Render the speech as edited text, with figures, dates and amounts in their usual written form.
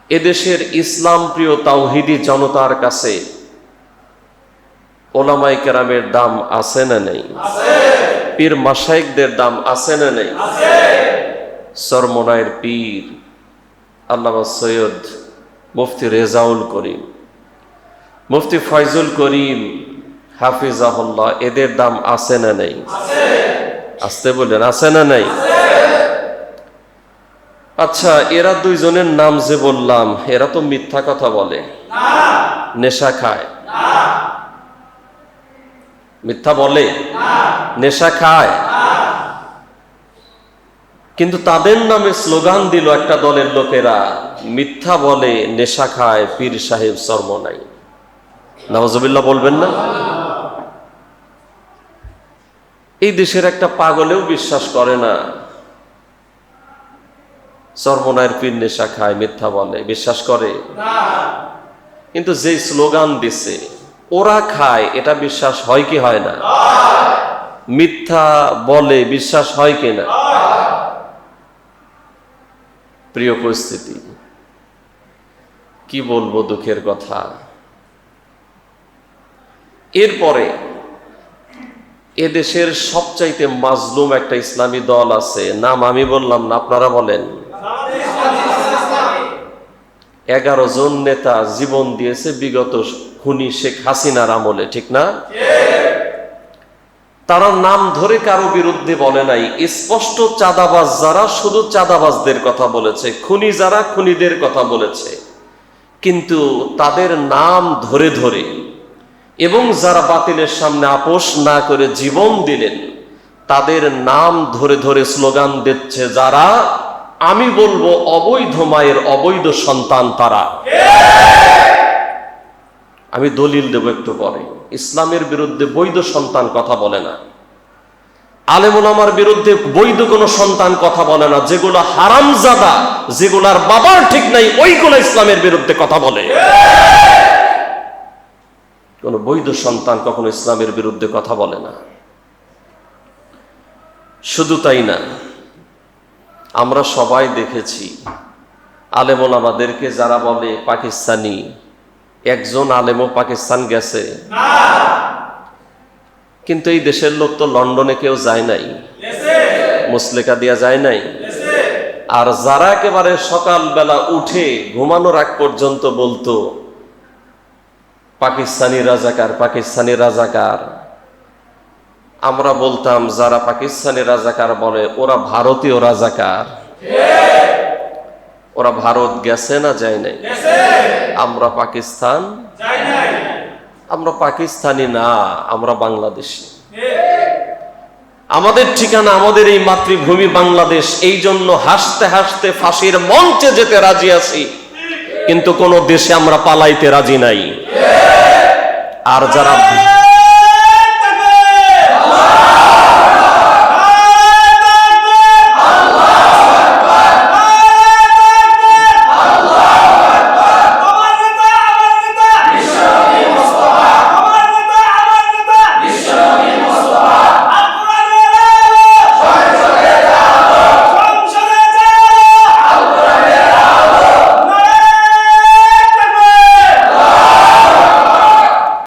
এদেশের ইসলাম প্রিয় তাওহীদি জনতার কাছে ওলামায়ে কেরামের দাম আছে না নেই? পীর মাশায়েখদের দাম আছে না নেই? চরমনায়ের পীর আল্লামা সৈয়দ মুফতি রেজাউল করিম, মুফতি ফয়জুল করিম হাফিজাহুল্লাহ, এদের দাম আছে না নেই? আসতে বললেন, আছে না নেই? আচ্ছা, এরা দুইজনের নাম যে বললাম, এরা তো মিথ্যা কথা বলে, নেশা খায়। মিথ্যা বলে, নেশা খায়। কিন্তু তাদের নামে স্লোগান দিল একটা দলের লোকেরা, মিথ্যা বলে, নেশা খায়, পীর সাহেব চরমনাই। নাউজুবিল্লাহ বলবেন না? এই দেশের একটা পাগলেও বিশ্বাস করে না চরমনায়ের পীর নেশা খায়, মিথ্যা বলে, বিশ্বাস করে না। কিন্তু যে স্লোগান দিছে ওরা খায়, এটা বিশ্বাস হয় কি হয় না? মিথ্যা বলে, বিশ্বাস হয় কি না? প্রিয় পরিস্থিতি, কি বলবো, দুঃখের কথা। এরপরে এদেশের সবচাইতে মাজলুম একটা ইসলামী দল আছে, নাম আমি বললাম না, আপনারা বলেন। 11 জন নেতা জীবন দিয়েছে বিগত খুনি শেখ হাসিনার আমলে, ঠিক না? তারা নাম ধরে কারো বিরুদ্ধে বলে নাই, স্পষ্ট চাঁদাবাজ যারা শুধু চাঁদাবাজদের কথা বলেছে, খুনি যারা খুনিদের কথা বলেছে। কিন্তু তাদের নাম ধরে ধরে এবং যারা বাতিলের সামনে আপোষ না করে জীবন দিলেন, তাদের নাম ধরে ধরে স্লোগান দিচ্ছে যারা, আমি বলবো অবৈধ মায়ের অবৈধ সন্তান তারা। আমি দলিল দেব একটু পরে। ইসলামের বিরুদ্ধে বৈধ সন্তান কথা বলে না, আলেম ওলামার বিরুদ্ধে বৈধ কোন সন্তান কথা বলে না, যেগুলো হারামজাদা, যেগুলার বাবার ঠিক নাই, ওইগুলো ইসলামের বিরুদ্ধে কথা বলে। কোন বৈধ সন্তান কখনো ইসলামের বিরুদ্ধে কথা বলে না। শুধু তাই না, আমরা সবাই দেখেছি আলেম ওলামাদেরকে যারা বলে পাকিস্তানি, একজন আলেমও পাকিস্তান গেছে? কিন্তু এই দেশের লোক তো লন্ডনে কেউ যায় নাই, মুসলেকা দিয়া যায় নাই। আর যারা একেবারে সকালবেলা উঠে ঘুমানোর আগ পর্যন্ত বলতো পাকিস্তানি রাজাকার, পাকিস্তানি রাজাকার, আমরা বলতাম যারা পাকিস্তানি রাজাকার বলে ওরা ভারতীয় রাজাকার। ওরা ভারত গেছে না যায় নাই? আমরা পাকিস্তান যাই নাই। আমরা পাকিস্তানি না, আমরা বাংলাদেশি। আমাদের ঠিকানা আমাদের এই মাতৃভূমি বাংলাদেশ। এই জন্য হাসতে হাসতে ফাঁসির মঞ্চে যেতে রাজি আছি, কিন্তু কোন দেশে আমরা পালাইতে রাজি নাই। আর যারা